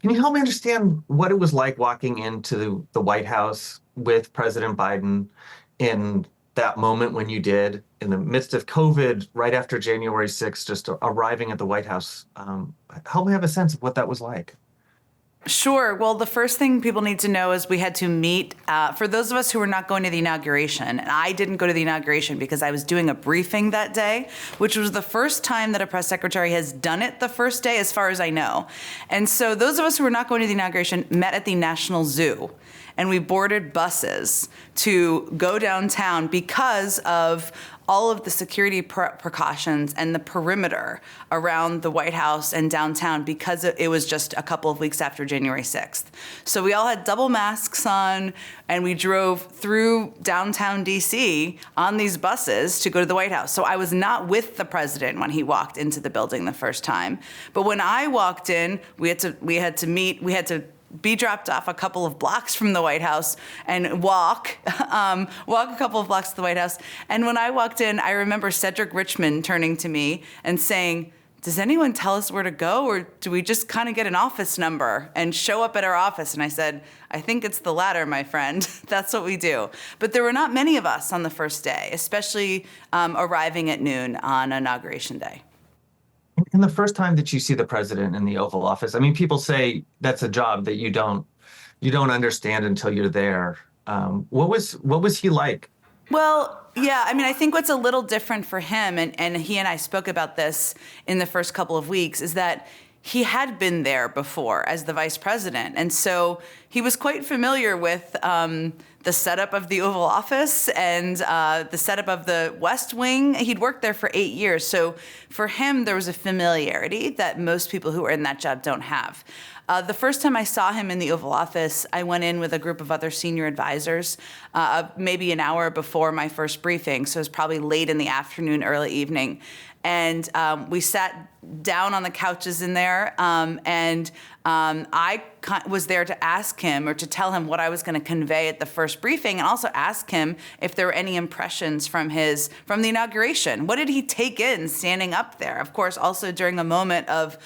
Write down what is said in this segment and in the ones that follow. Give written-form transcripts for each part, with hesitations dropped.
Can you help me understand what it was like walking into the White House with President Biden in that moment when you did, in the midst of COVID, right after January 6th, just arriving at the White House? Help me have a sense of what that was like. Sure. Well, the first thing people need to know is we had to meet, for those of us who were not going to the inauguration, and I didn't go to the inauguration because I was doing a briefing that day, which was the first time that a press secretary has done it the first day, as far as I know. And so those of us who were not going to the inauguration met at the National Zoo, and we boarded buses to go downtown because of all of the security precautions and the perimeter around the White House and downtown, because it was just a couple of weeks after January 6th. So we all had double masks on, and we drove through downtown DC on these buses to go to the White House. So I was not with the president when he walked into the building the first time. But when I walked in, we had to be dropped off a couple of blocks from the White House and walk a couple of blocks to the White House. And when I walked in, I remember Cedric Richmond turning to me and saying, "Does anyone tell us where to go, or do we just kind of get an office number and show up at our office?" And I said, "I think it's the latter, my friend." That's what we do. But there were not many of us on the first day, especially arriving at noon on Inauguration Day. And the first time that you see the president in the Oval Office, I mean, people say that's a job that you don't understand until you're there. What was he like? Well, yeah, I mean, I think what's a little different for him, and he and I spoke about this in the first couple of weeks, is that he had been there before as the vice president. And so he was quite familiar with the setup of the Oval Office and the setup of the West Wing. He'd worked there for 8 years. So for him, there was a familiarity that most people who are in that job don't have. The first time I saw him in the Oval Office, I went in with a group of other senior advisors, maybe an hour before my first briefing. So it was probably late in the afternoon, early evening. And we sat down on the couches in there, and I was there to ask him, or to tell him what I was going to convey at the first briefing, and also ask him if there were any impressions from the inauguration. What did he take in standing up there? Of course, also during a moment of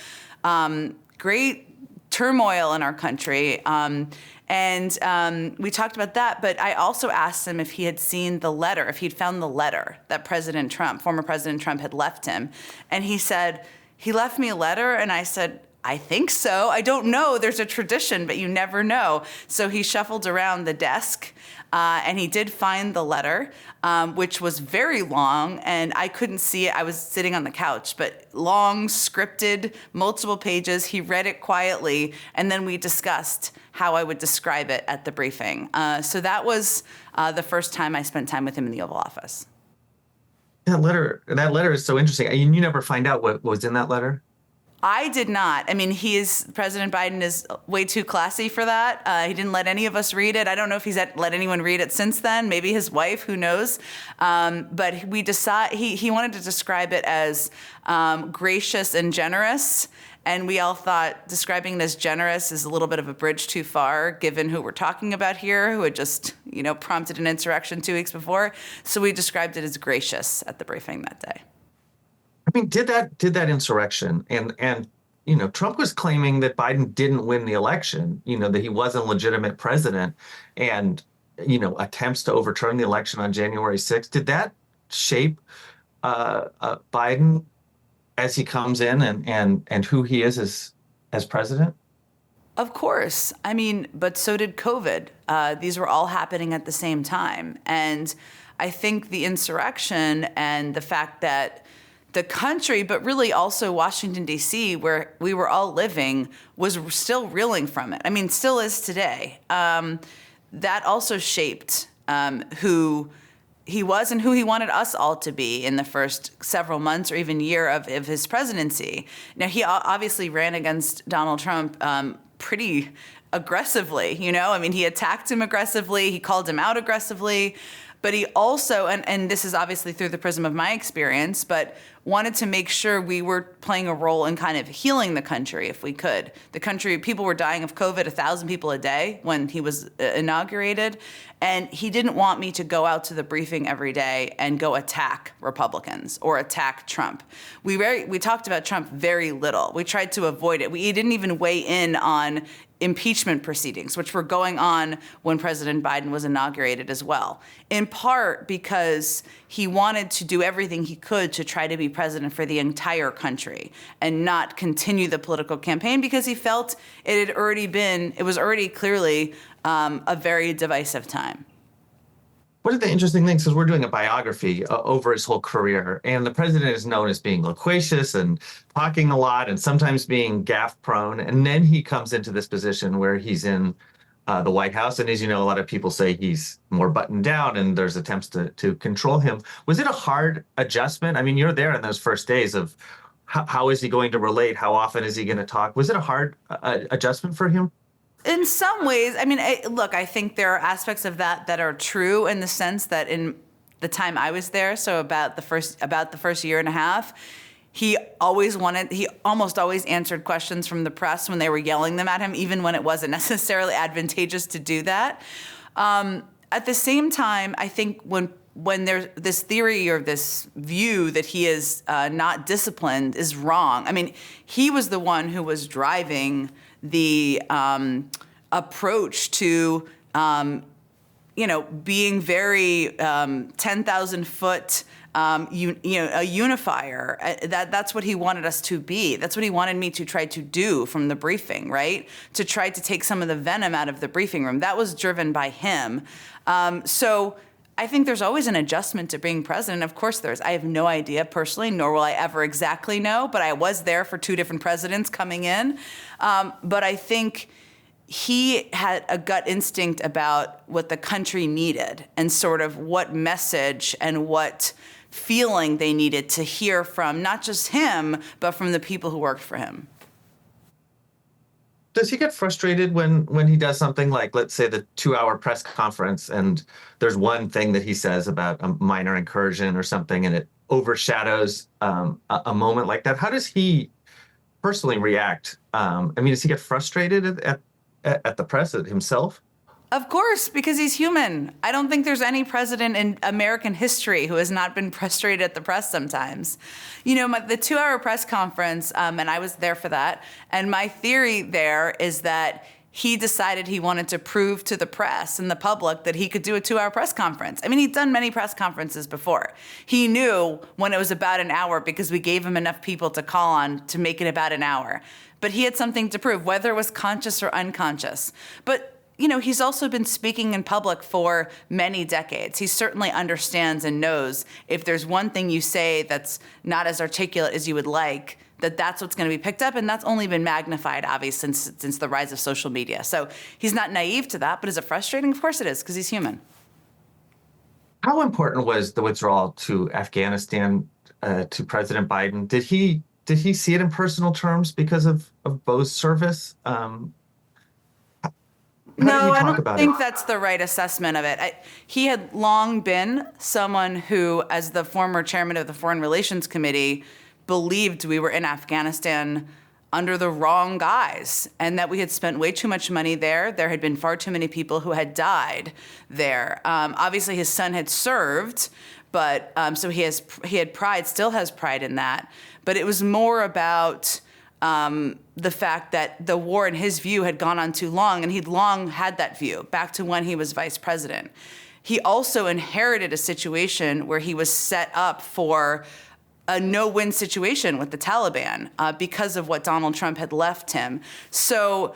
great turmoil in our country. We talked about that, but I also asked him if he had seen the letter, if he'd found the letter that former President Trump had left him. And he said, "He left me a letter?" And I said, "I think so. I don't know. There's a tradition, but you never know." So he shuffled around the desk, and he did find the letter, which was very long, and I couldn't see it. I was sitting on the couch, but long, scripted, multiple pages. He read it quietly, and then we discussed how I would describe it at the briefing. So that was the first time I spent time with him in the Oval Office. That letter is so interesting. I mean, you never find out what was in that letter? I did not. I mean, President Biden is way too classy for that. He didn't let any of us read it. I don't know if he's let anyone read it since then. Maybe his wife, who knows? But he wanted to describe it as gracious and generous. And we all thought describing it as generous is a little bit of a bridge too far, given who we're talking about here, who had just, prompted an insurrection 2 weeks before. So we described it as gracious at the briefing that day. I mean, did that insurrection, and Trump was claiming that Biden didn't win the election, that he wasn't a legitimate president, and attempts to overturn the election on January 6th. Did that shape Biden as he comes in and who he is as president? Of course. I mean, but so did COVID. These were all happening at the same time. And I think the insurrection and the fact that the country, but really also Washington, D.C., where we were all living, was still reeling from it. I mean, still is today. That also shaped who he was and who he wanted us all to be in the first several months or even year of his presidency. Now, he obviously ran against Donald Trump pretty aggressively, I mean, he attacked him aggressively, he called him out aggressively, but he also, and this is obviously through the prism of my experience, but wanted to make sure we were playing a role in kind of healing the country if we could. The country, people were dying of COVID, 1,000 people a day when he was inaugurated. And he didn't want me to go out to the briefing every day and go attack Republicans or attack Trump. We talked about Trump very little. We tried to avoid it. We didn't even weigh in on impeachment proceedings, which were going on when President Biden was inaugurated as well, in part because he wanted to do everything he could to try to be president for the entire country and not continue the political campaign because he felt it was already clearly a very divisive time. One of the interesting things is we're doing a biography over his whole career, and the president is known as being loquacious and talking a lot and sometimes being gaffe prone. And then he comes into this position where he's in the White House. And as you know, a lot of people say he's more buttoned down and there's attempts to control him. Was it a hard adjustment? I mean, you're there in those first days of how is he going to relate? How often is he going to talk? Was it a hard adjustment for him? In some ways, I mean, look, I think there are aspects of that are true in the sense that in the time I was there, so about the first year and a half, he almost always answered questions from the press when they were yelling them at him, even when it wasn't necessarily advantageous to do that. At the same time, I think when there's this theory or this view that he is not disciplined is wrong. I mean, he was the one who was driving the approach to, being very 10,000 foot, a unifier. That's what he wanted us to be. That's what he wanted me to try to do from the briefing, right? To try to take some of the venom out of the briefing room. That was driven by him. So I think there's always an adjustment to being president. Of course there is. I have no idea personally, nor will I ever exactly know, but I was there for 2 different presidents coming in. But I think he had a gut instinct about what the country needed and sort of what message and what feeling they needed to hear from not just him, but from the people who worked for him. Does he get frustrated when he does something like, let's say, the 2-hour press conference and there's one thing that he says about a minor incursion or something and it overshadows a moment like that? How does he personally react? I mean, does he get frustrated at the press himself? Of course, because he's human. I don't think there's any president in American history who has not been frustrated at the press sometimes. The 2-hour press conference, and I was there for that, and my theory there is that he decided he wanted to prove to the press and the public that he could do a 2-hour press conference. I mean, he'd done many press conferences before. He knew when it was about an hour because we gave him enough people to call on to make it about an hour. But he had something to prove, whether it was conscious or unconscious. But he's also been speaking in public for many decades. He certainly understands and knows if there's one thing you say that's not as articulate as you would like, that's what's going to be picked up. And that's only been magnified, obviously, since the rise of social media. So he's not naive to that. But is it frustrating? Of course it is, because he's human. How important was the withdrawal to Afghanistan to President Biden? Did he see it in personal terms because of Bo's service? No, I don't think that's the right assessment of it. He had long been someone who, as the former chairman of the Foreign Relations Committee, believed we were in Afghanistan under the wrong guise and that we had spent way too much money there. There had been far too many people who had died there. Obviously, his son had served, but so he had pride, still has pride in that. But it was more about the fact that the war, in his view, had gone on too long, and he'd long had that view back to when he was vice president. He also inherited a situation where he was set up for a no-win situation with the Taliban because of what Donald Trump had left him. So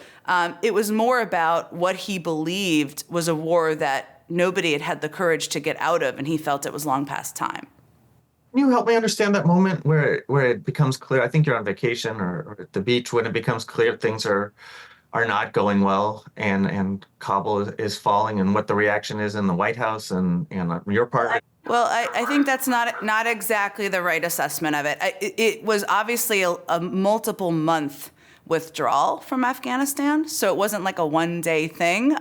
it was more about what he believed was a war that nobody had had the courage to get out of, and he felt it was long past time. Can you help me understand that moment where it becomes clear? I think you're on vacation or at the beach when it becomes clear things are not going well and Kabul is falling, and what the reaction is in the White House and your part. Well, I think that's not exactly the right assessment of it. It was obviously a multiple month withdrawal from Afghanistan, so it wasn't like a one-day thing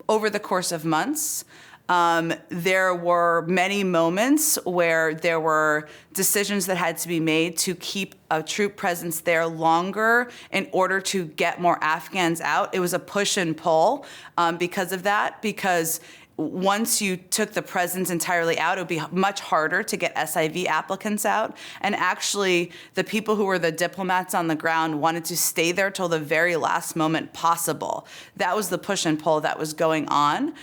over the course of months. There were many moments where there were decisions that had to be made to keep a troop presence there longer in order to get more Afghans out. It was a push and pull because of that, because once you took the presence entirely out, it would be much harder to get SIV applicants out. And actually, the people who were the diplomats on the ground wanted to stay there till the very last moment possible. That was the push and pull that was going on.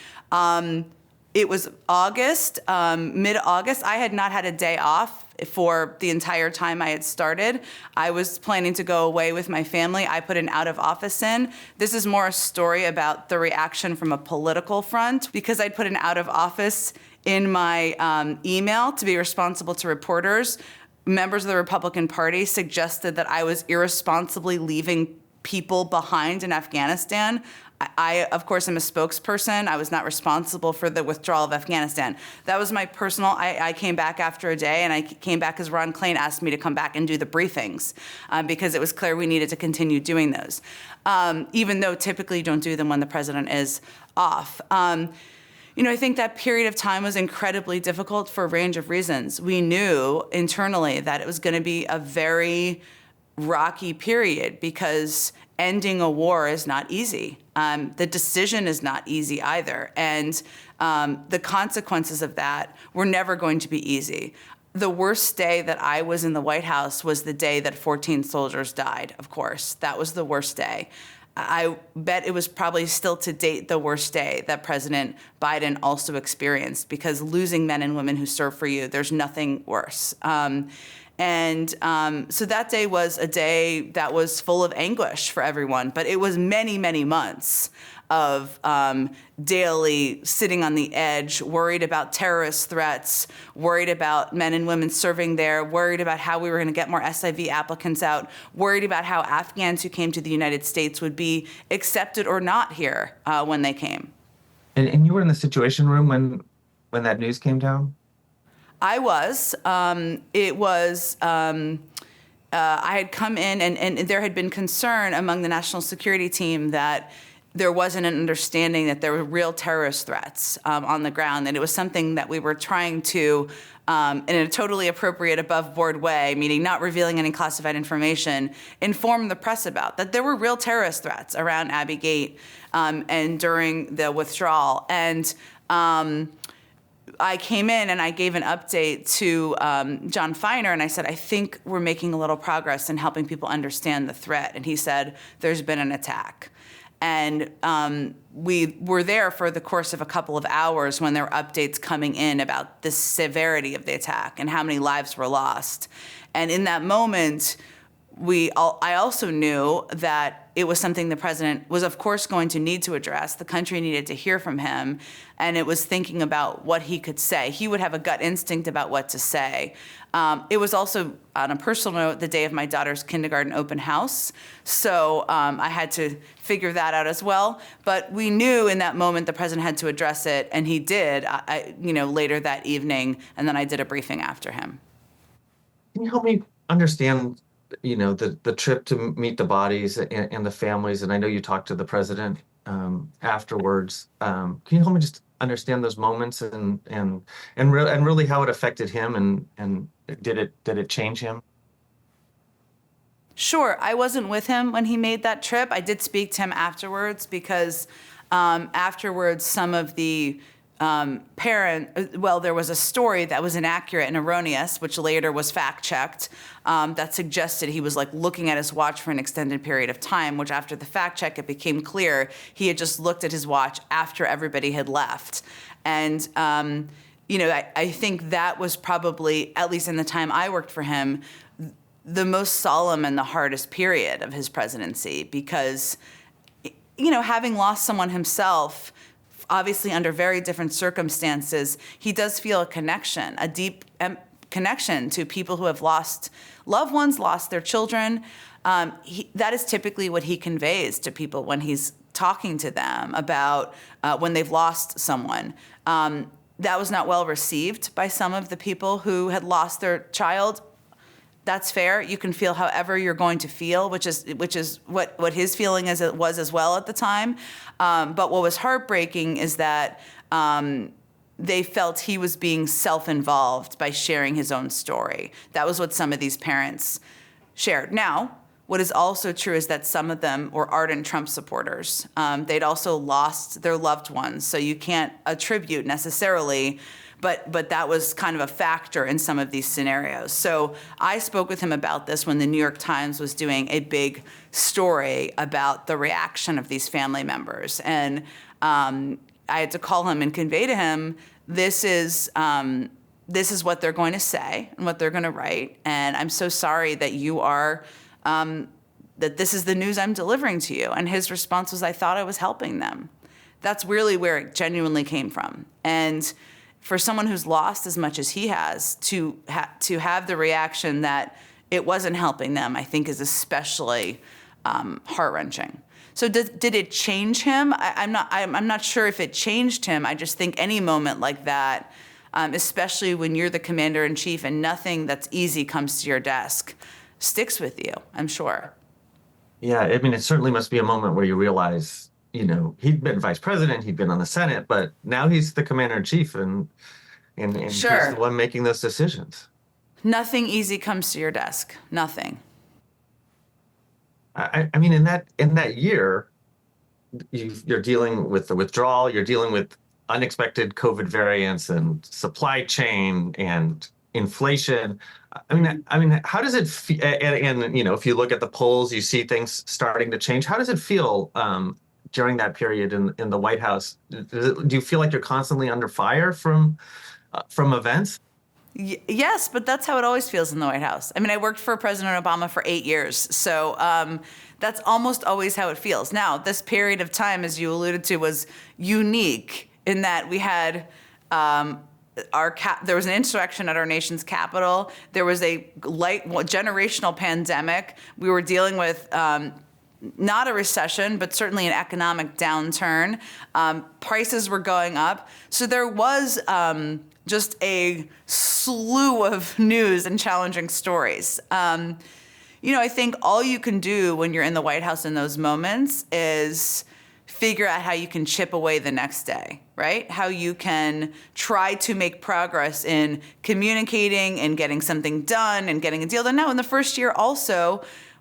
It was August, mid-August. I had not had a day off for the entire time I had started. I was planning to go away with my family. I put an out of office in. This is more a story about the reaction from a political front, because I'd put an out of office in my email to be responsible to reporters. Members of the Republican Party suggested that I was irresponsibly leaving people behind in Afghanistan. I, of course, am a spokesperson. I was not responsible for the withdrawal of Afghanistan. That was my personal, I came back after a day, and I came back because Ron Klain asked me to come back and do the briefings because it was clear we needed to continue doing those, even though typically you don't do them when the president is off. I think that period of time was incredibly difficult for a range of reasons. We knew internally that it was going to be a very rocky period because ending a war is not easy. The decision is not easy either. And the consequences of that were never going to be easy. The worst day that I was in the White House was the day that 14 soldiers died, of course. That was the worst day. I bet it was probably still to date the worst day that President Biden also experienced, because losing men and women who serve for you, there's nothing worse. So that day was a day that was full of anguish for everyone, but it was many, many months of daily sitting on the edge, worried about terrorist threats, worried about men and women serving there, worried about how we were going to get more SIV applicants out, worried about how Afghans who came to the United States would be accepted or not here when they came. And you were in the Situation Room when that news came down? I was. I had come in, and there had been concern among the national security team that there wasn't an understanding that there were real terrorist threats on the ground, and it was something that we were trying to, in a totally appropriate above-board way, meaning not revealing any classified information, inform the press about, that there were real terrorist threats around Abbey Gate and during the withdrawal. And I came in and I gave an update to John Feiner, and I said, I think we're making a little progress in helping people understand the threat. And he said, there's been an attack. And we were there for the course of a couple of hours when there were updates coming in about the severity of the attack and how many lives were lost. And in that moment, I also knew that it was something the president was, of course, going to need to address. The country needed to hear from him, and it was thinking about what he could say. He would have a gut instinct about what to say. It was also, on a personal note, the day of my daughter's kindergarten open house, so I had to figure that out as well. But we knew in that moment the president had to address it, and he did, later that evening, and then I did a briefing after him. Can you help me understand the trip to meet the bodies and the families? And I know you talked to the president afterwards. Can you help me just understand those moments and really how it affected him and did it change him? Sure. I wasn't with him when he made that trip. I did speak to him afterwards because afterwards some of the there was a story that was inaccurate and erroneous, which later was fact-checked, that suggested he was looking at his watch for an extended period of time, which after the fact-check, it became clear he had just looked at his watch after everybody had left. And, I think that was probably, at least in the time I worked for him, the most solemn and the hardest period of his presidency because, having lost someone himself, obviously under very different circumstances, he does feel a connection, a deep connection to people who have lost loved ones, lost their children. That is typically what he conveys to people when he's talking to them about when they've lost someone. That was not well received by some of the people who had lost their child. That's fair. You can feel however you're going to feel, which is what his feeling was as well at the time. But what was heartbreaking is that they felt he was being self-involved by sharing his own story. That was what some of these parents shared. Now, what is also true is that some of them were ardent Trump supporters. They'd also lost their loved ones, so you can't attribute necessarily, but that was kind of a factor in some of these scenarios. So I spoke with him about this when the New York Times was doing a big story about the reaction of these family members. And I had to call him and convey to him, this is what they're going to say and what they're going to write. And I'm so sorry that you are, that this is the news I'm delivering to you. And his response was, I thought I was helping them. That's really where it genuinely came from. And for someone who's lost as much as he has, to have the reaction that it wasn't helping them, I think is especially heart-wrenching. So did it change him? I'm not sure if it changed him. I just think any moment like that, especially when you're the commander-in-chief and nothing that's easy comes to your desk, sticks with you, I'm sure. Yeah, I mean, it certainly must be a moment where you realize, he'd been vice president, he'd been on the Senate, but now he's the commander-in-chief and Sure. he's the one making those decisions. Nothing easy comes to your desk. Nothing. I mean, in that year, you're dealing with the withdrawal, you're dealing with unexpected COVID variants and supply chain and inflation. I mean, how does it feel? And if you look at the polls, you see things starting to change. How does it feel during that period in the White House? Do you feel like you're constantly under fire from events? Yes, but that's how it always feels in the White House. I mean, I worked for President Obama for 8 years, so that's almost always how it feels. Now, this period of time, as you alluded to, was unique in that we had there was an insurrection at our nation's capital. There was a generational pandemic. We were dealing with not a recession, but certainly an economic downturn. Prices were going up. So there was just a slew of news and challenging stories. I think all you can do when you're in the White House in those moments is figure out how you can chip away the next day, right? How you can try to make progress in communicating and getting something done and getting a deal done. Now, in the first year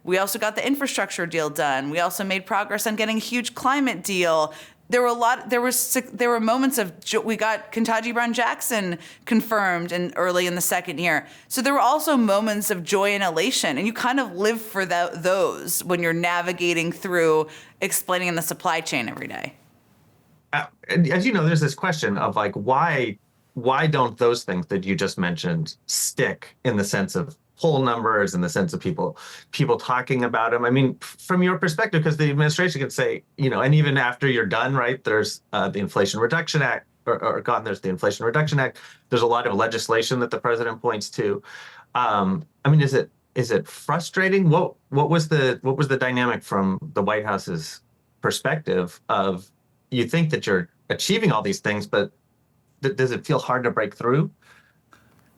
we also got the infrastructure deal done. We also made progress on getting a huge climate deal. There were moments of we got Ketanji Brown Jackson confirmed early in the second year. So there were also moments of joy and elation, and you kind of live for those when you're navigating through explaining the supply chain every day. As you know, there's this question of like why don't those things that you just mentioned stick in the sense of poll numbers, in the sense of people talking about them. I mean, from your perspective, because the administration can say, and even after you're done, right, there's the Inflation Reduction Act, there's the Inflation Reduction Act. There's a lot of legislation that the president points to. I mean, is it frustrating? What was the dynamic from the White House's perspective of, you think that you're achieving all these things, but does it feel hard to break through?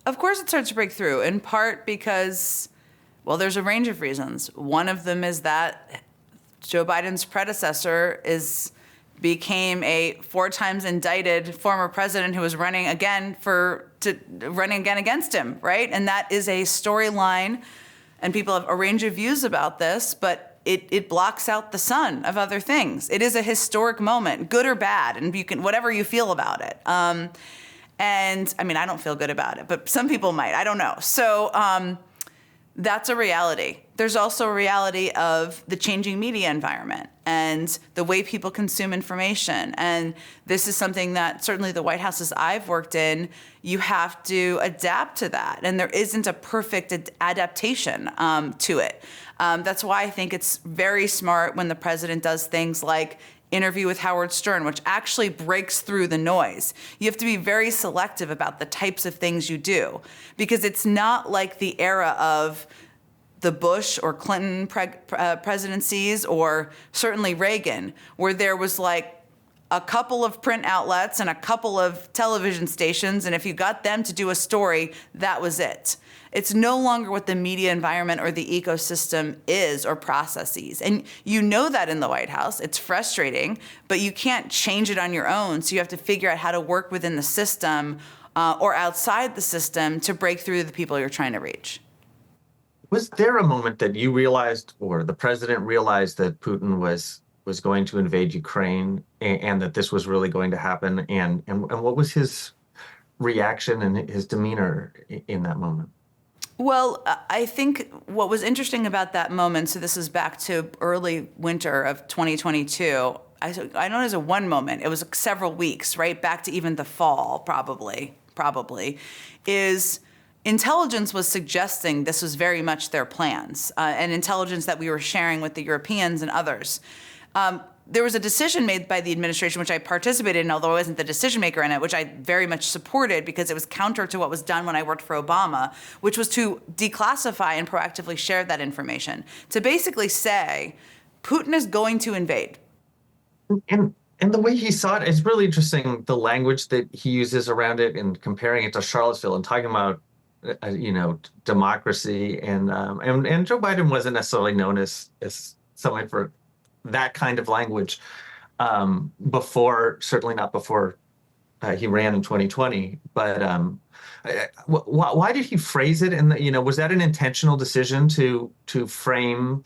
Of course it's hard to break through, in part because, well, there's a range of reasons. One of them is that Joe Biden's predecessor became a 4 times indicted former president who was running again against him, right? And that is a storyline, and people have a range of views about this, but it blocks out the sun of other things. It is a historic moment, good or bad, and you can whatever you feel about it. And I mean, I don't feel good about it, but some people might. I don't know. So that's a reality. There's also a reality of the changing media environment and the way people consume information. And this is something that certainly the White Houses I've worked in, you have to adapt to that. And there isn't a perfect adaptation to it. That's why I think it's very smart when the president does things like interview with Howard Stern, which actually breaks through the noise. You have to be very selective about the types of things you do, because it's not like the era of the Bush or Clinton presidencies, or certainly Reagan, where there was like a couple of print outlets and a couple of television stations, and if you got them to do a story, that was it. It's no longer what the media environment or the ecosystem is or processes. And you know that in the White House. It's frustrating, but you can't change it on your own. So you have to figure out how to work within the system or outside the system to break through to the people you're trying to reach. Was there a moment that you realized, or the president realized, that Putin was going to invade Ukraine and that this was really going to happen? And what was his reaction and his demeanor in that moment? Well, I think what was interesting about that moment, so this is back to early winter of 2022. I don't know as a one moment. It was several weeks, right? Back to even the fall, probably, is intelligence was suggesting this was very much their plans, and intelligence that we were sharing with the Europeans and others. There was a decision made by the administration, which I participated in, although I wasn't the decision maker in it, which I very much supported because it was counter to what was done when I worked for Obama, which was to declassify and proactively share that information, to basically say, Putin is going to invade. And the way he saw it is really interesting, the language that he uses around it and comparing it to Charlottesville and talking about democracy, and Joe Biden wasn't necessarily known as someone for that kind of language before, certainly not before he ran in 2020. But why did he phrase it? And was that an intentional decision to frame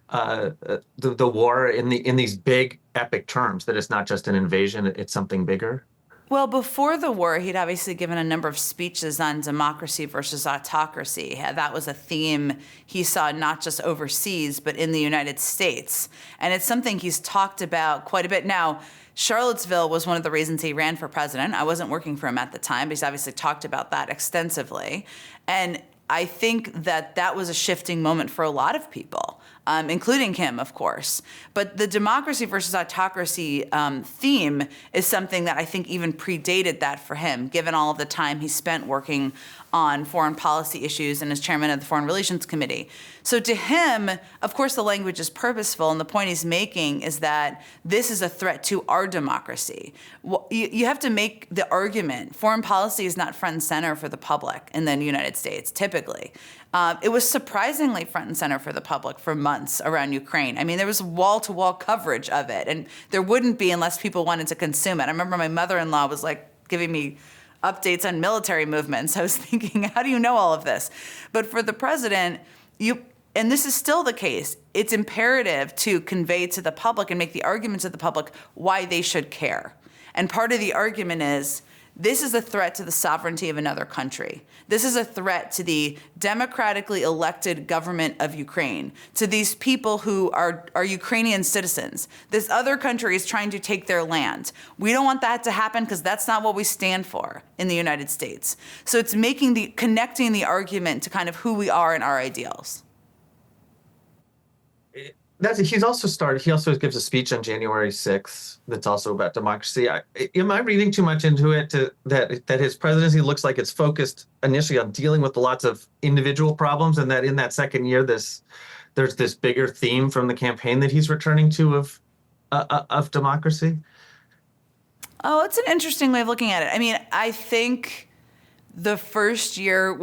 the war in these big epic terms, that it's not just an invasion, it's something bigger? Well, before the war, he'd obviously given a number of speeches on democracy versus autocracy. That was a theme he saw not just overseas, but in the United States. And it's something he's talked about quite a bit. Now, Charlottesville was one of the reasons he ran for president. I wasn't working for him at the time, but he's obviously talked about that extensively. And I think that was a shifting moment for a lot of people, including him, of course. But the democracy versus autocracy theme is something that I think even predated that for him, given all of the time he spent working on foreign policy issues and as chairman of the Foreign Relations Committee. So to him, of course, the language is purposeful, and the point he's making is that this is a threat to our democracy. You have to make the argument. Foreign policy is not front and center for the public in the United States, typically. It was surprisingly front and center for the public for months around Ukraine. I mean, there was wall-to-wall coverage of it, and there wouldn't be unless people wanted to consume it. I remember my mother-in-law was giving me updates on military movements. I was thinking, how do you know all of this? But for the president, and this is still the case, it's imperative to convey to the public and make the argument to the public why they should care. And part of the argument is, this is a threat to the sovereignty of another country. This is a threat to the democratically elected government of Ukraine, to these people who are Ukrainian citizens. This other country is trying to take their land. We don't want that to happen because that's not what we stand for in the United States. So it's connecting the argument to kind of who we are and our ideals. He also gives a speech on January 6th that's also about democracy. Am I reading too much into it that his presidency looks like it's focused initially on dealing with lots of individual problems, and that in that second year there's this bigger theme from the campaign that he's returning to of democracy? Oh, it's an interesting way of looking at it. I mean, I think the first year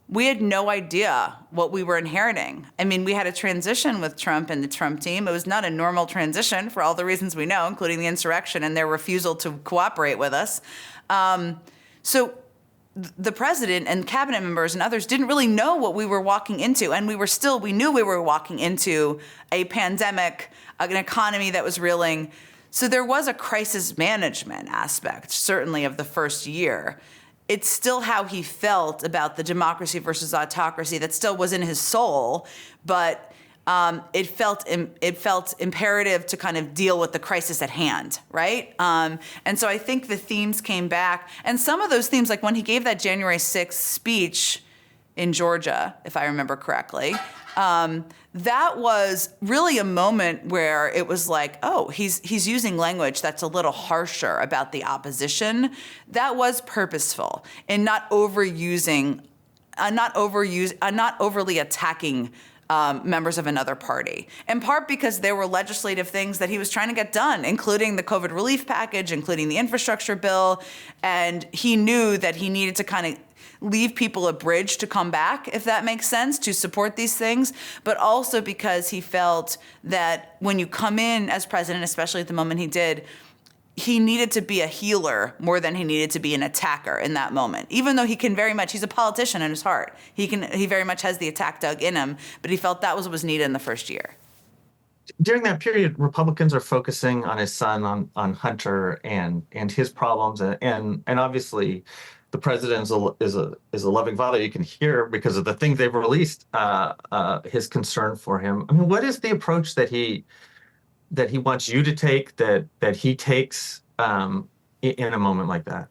we had no idea what we were inheriting. I mean, we had a transition with Trump and the Trump team. It was not a normal transition for all the reasons we know, including the insurrection and their refusal to cooperate with us. So the president and cabinet members and others didn't really know what we were walking into. And we knew we were walking into a pandemic, an economy that was reeling. So there was a crisis management aspect, certainly, of the first year. It's still how he felt about the democracy versus autocracy that still was in his soul, but it felt imperative to kind of deal with the crisis at hand, right? And so I think the themes came back, and some of those themes, like when he gave that January 6th speech in Georgia, if I remember correctly, that was really a moment where it was like, oh, he's using language that's a little harsher about the opposition. That was purposeful in not overly attacking members of another party, in part because there were legislative things that he was trying to get done, including the COVID relief package, including the infrastructure bill, and he knew that he needed to kind of leave people a bridge to come back, if that makes sense, to support these things, but also because he felt that when you come in as president, especially at the moment he did, he needed to be a healer more than he needed to be an attacker in that moment. Even though he can very much, he's a politician in his heart. He very much has the attack dug in him, but he felt that was what was needed in the first year. During that period, Republicans are focusing on his son, on Hunter and his problems, and obviously, the president is a loving father. You can hear because of the things they've released his concern for him. I mean, what is the approach that he wants you to take that he takes in a moment like that?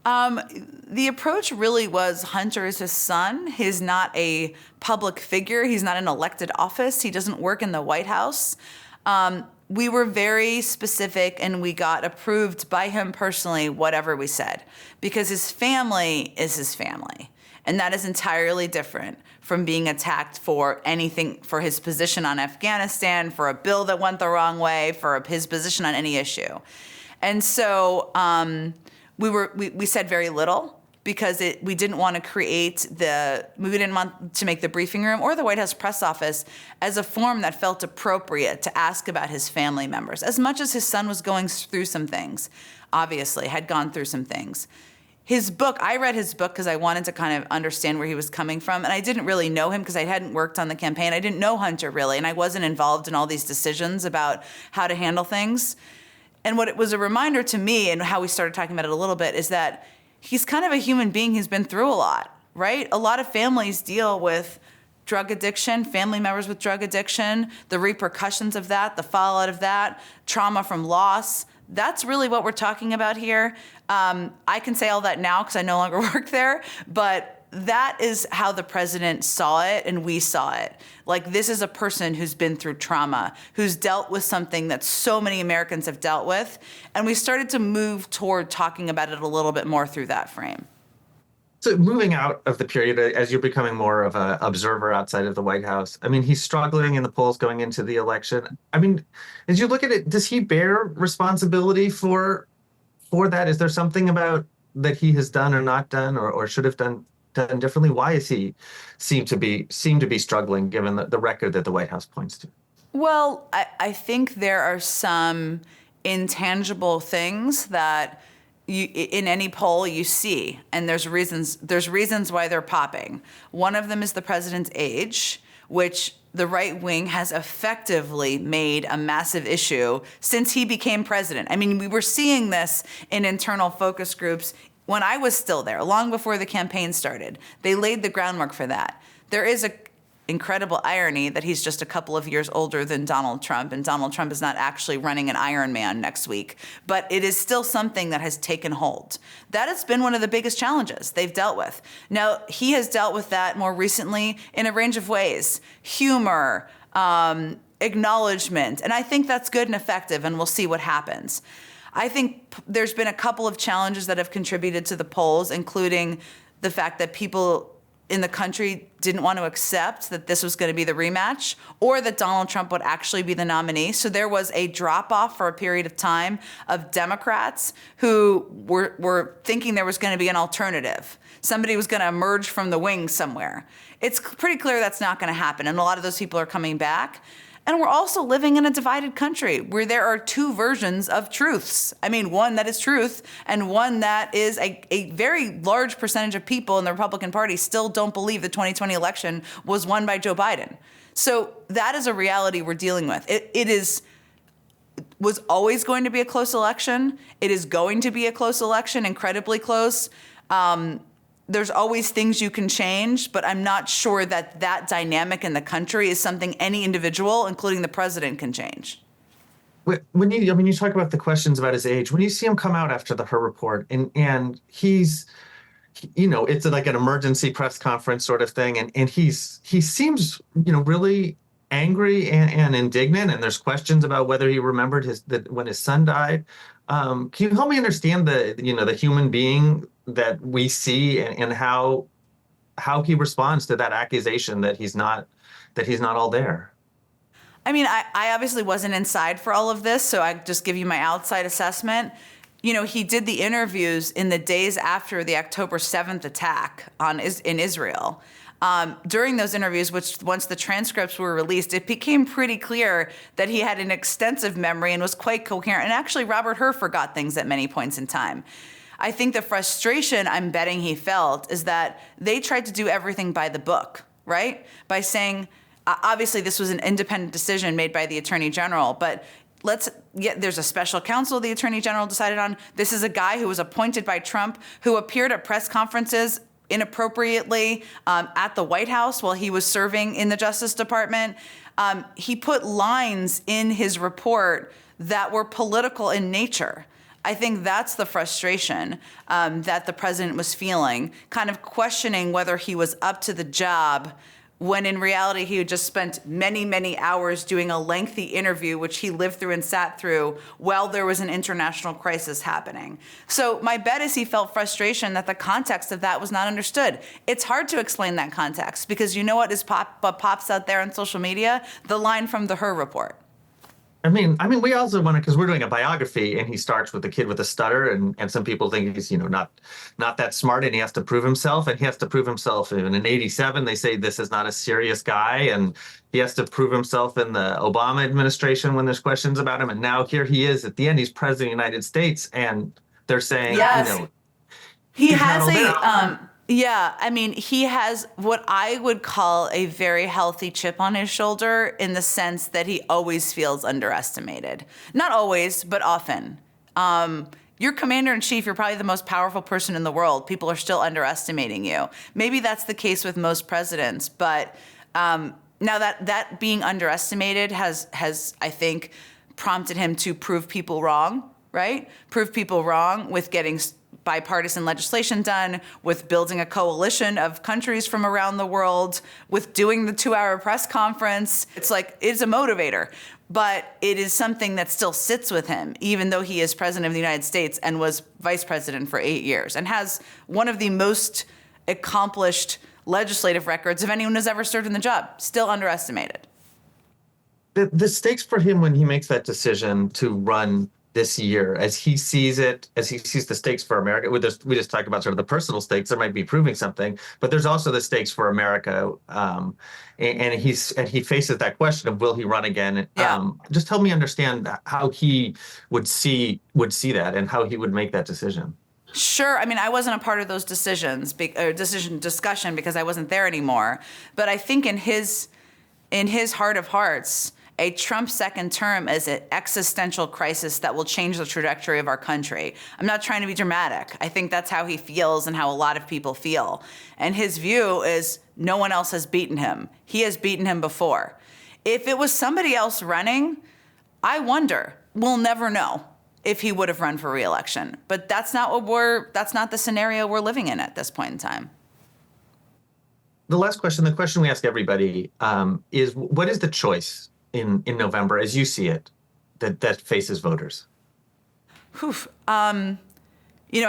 The approach really was Hunter is his son. He's not a public figure. He's not in elected office. He doesn't work in the White House. We were very specific and we got approved by him personally, whatever we said, because his family is his family. And that is entirely different from being attacked for anything, for his position on Afghanistan, for a bill that went the wrong way, for his position on any issue. And so we said very little because we didn't want to we didn't want to make the briefing room or the White House press office as a forum that felt appropriate to ask about his family members. As much as his son was going through some things, obviously, had gone through some things. His book, I read his book because I wanted to kind of understand where he was coming from. And I didn't really know him because I hadn't worked on the campaign. I didn't know Hunter really. And I wasn't involved in all these decisions about how to handle things. And what it was a reminder to me and how we started talking about it a little bit is that he's kind of a human being who's been through a lot, right? A lot of families deal with drug addiction, family members with drug addiction, the repercussions of that, the fallout of that, trauma from loss. That's really what we're talking about here. I can say all that now because I no longer work there, but that is how the president saw it and we saw it. Like, this is a person who's been through trauma, who's dealt with something that so many Americans have dealt with. And we started to move toward talking about it a little bit more through that frame. So moving out of the period, as you're becoming more of an observer outside of the White House, I mean, he's struggling in the polls going into the election. I mean, as you look at it, does he bear responsibility for that? Is there something about that he has done or not done or should have done differently? Why is he seem to be struggling given the record that the White House points to? Well, I think there are some intangible things that in any poll you see, and there's reasons why they're popping. One of them is the president's age, which the right wing has effectively made a massive issue since he became president. I mean, we were seeing this in internal focus groups when I was still there, long before the campaign started. They laid the groundwork for that. There is an incredible irony that he's just a couple of years older than Donald Trump, and Donald Trump is not actually running an Ironman next week. But it is still something that has taken hold. That has been one of the biggest challenges they've dealt with. Now, he has dealt with that more recently in a range of ways. Humor, acknowledgement, and I think that's good and effective, and we'll see what happens. I think there's been a couple of challenges that have contributed to the polls, including the fact that people in the country didn't want to accept that this was going to be the rematch or that Donald Trump would actually be the nominee. So there was a drop-off for a period of time of Democrats who were thinking there was going to be an alternative. Somebody was going to emerge from the wings somewhere. It's pretty clear that's not going to happen, and a lot of those people are coming back. And we're also living in a divided country where there are two versions of truths. I mean, one that is truth and one that is a very large percentage of people in the Republican Party still don't believe the 2020 election was won by Joe Biden. So that is a reality we're dealing with. It was always going to be a close election. It is going to be a close election, incredibly close. There's always things you can change, but I'm not sure that dynamic in the country is something any individual, including the president, can change. When you talk about the questions about his age, when you see him come out after the Her report and he's, it's like an emergency press conference sort of thing. And he seems, really angry and indignant. And there's questions about whether he remembered when his son died. Can you help me understand the human being that we see and how he responds to that accusation that he's not all there? I mean, I obviously wasn't inside for all of this, so I just give you my outside assessment. he did the interviews in the days after the October 7th attack in Israel. During those interviews, which once the transcripts were released, it became pretty clear that he had an extensive memory and was quite coherent. And actually, Robert Hur forgot things at many points in time. I think the frustration I'm betting he felt is that they tried to do everything by the book, right? By saying, obviously, this was an independent decision made by the Attorney General, but there's a special counsel the Attorney General decided on. This is a guy who was appointed by Trump, who appeared at press conferences inappropriately at the White House while he was serving in the Justice Department. He put lines in his report that were political in nature. I think that's the frustration that the president was feeling, kind of questioning whether he was up to the job, when in reality he had just spent many, many hours doing a lengthy interview, which he lived through and sat through while there was an international crisis happening. So my bet is he felt frustration that the context of that was not understood. It's hard to explain that context because you know what pops out there on social media? The line from the Hur report. I mean, we also want to, because we're doing a biography, and he starts with a kid with a stutter, and some people think he's, not that smart, and he has to prove himself, and he has to prove himself. And in '87, they say this is not a serious guy, and he has to prove himself in the Obama administration when there's questions about him. And now here he is at the end, he's president of the United States, and they're saying, yes. He has he has what I would call a very healthy chip on his shoulder in the sense that he always feels underestimated. Not always, but often. You're commander-in-chief, you're probably the most powerful person in the world. People are still underestimating you. Maybe that's the case with most presidents, but now that being underestimated has, I think, prompted him to prove people wrong, right? Prove people wrong with getting bipartisan legislation done, with building a coalition of countries from around the world, with doing the 2-hour press conference. It's a motivator, but it is something that still sits with him, even though he is president of the United States and was vice president for 8 years and has one of the most accomplished legislative records of anyone who's ever served in the job. Still underestimated. The stakes for him when he makes that decision to run this year, as he sees it, as he sees the stakes for America, we just talked about sort of the personal stakes. There might be proving something, but there's also the stakes for America, and he faces that question of will he run again? Yeah. Just help me understand how he would see that and how he would make that decision. Sure. I mean, I wasn't a part of those decision discussion because I wasn't there anymore. But I think in his heart of hearts, a Trump second term is an existential crisis that will change the trajectory of our country. I'm not trying to be dramatic. I think that's how he feels and how a lot of people feel. And his view is no one else has beaten him. He has beaten him before. If it was somebody else running, I wonder, we'll never know if he would have run for re-election. But that's not the scenario we're living in at this point in time. The last question, the question we ask everybody, is what is the choice in November, as you see it, that faces voters? I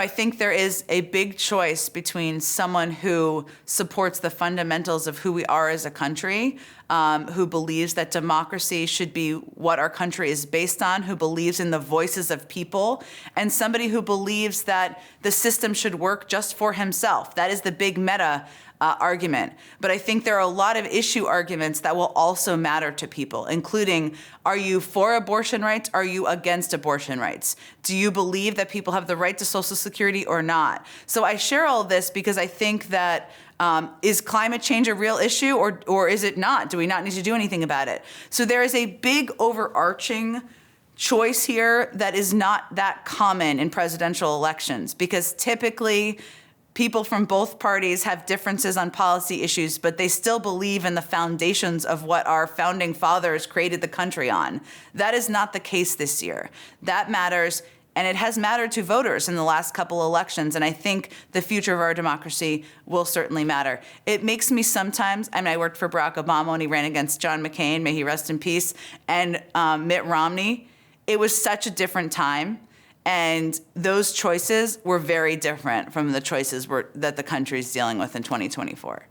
think there is a big choice between someone who supports the fundamentals of who we are as a country, who believes that democracy should be what our country is based on, who believes in the voices of people, and somebody who believes that the system should work just for himself. That is the big meta argument. But I think there are a lot of issue arguments that will also matter to people, including, are you for abortion rights? Are you against abortion rights? Do you believe that people have the right to Social Security or not? So I share all this because I think that is climate change a real issue or is it not? Do we not need to do anything about it? So there is a big overarching choice here that is not that common in presidential elections because typically people from both parties have differences on policy issues, but they still believe in the foundations of what our founding fathers created the country on. That is not the case this year. That matters, and it has mattered to voters in the last couple elections, and I think the future of our democracy will certainly matter. It makes me sometimes, I worked for Barack Obama when he ran against John McCain, may he rest in peace, and Mitt Romney. It was such a different time. And those choices were very different from the choices that the country is dealing with in 2024.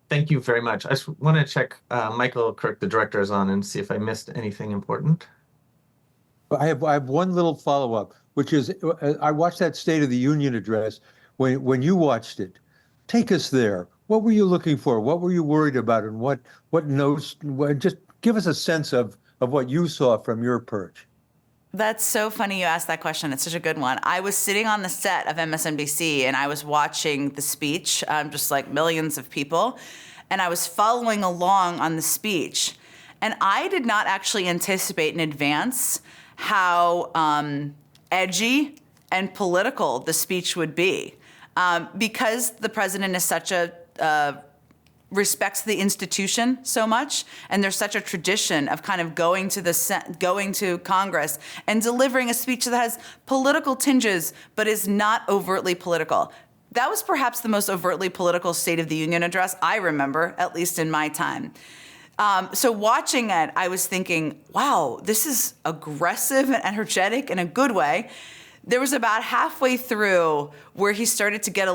Thank you very much. I just want to check Michael Kirk, the director, is on and see if I missed anything important. I have one little follow-up. which is I watched that State of the Union address. When you watched it, take us there. What were you looking for? What were you worried about? And what notes? Just give us a sense of what you saw from your perch. That's so funny you asked that question. It's such a good one. I was sitting on the set of MSNBC and I was watching the speech, just like millions of people, and I was following along on the speech. And I did not actually anticipate in advance how edgy and political the speech would be. Because the president is such respects the institution so much, and there's such a tradition of kind of going to Congress and delivering a speech that has political tinges but is not overtly political. That was perhaps the most overtly political State of the Union address I remember, at least in my time. So watching it, I was thinking, wow, this is aggressive and energetic in a good way. There was about halfway through where he started to get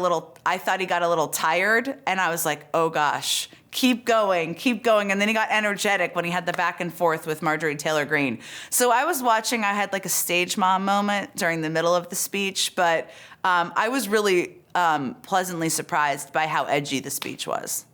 I thought he got a little tired, and I was like, oh gosh, keep going. And then he got energetic when he had the back and forth with Marjorie Taylor Greene. So I was watching, I had like a stage mom moment during the middle of the speech, but I was really pleasantly surprised by how edgy the speech was.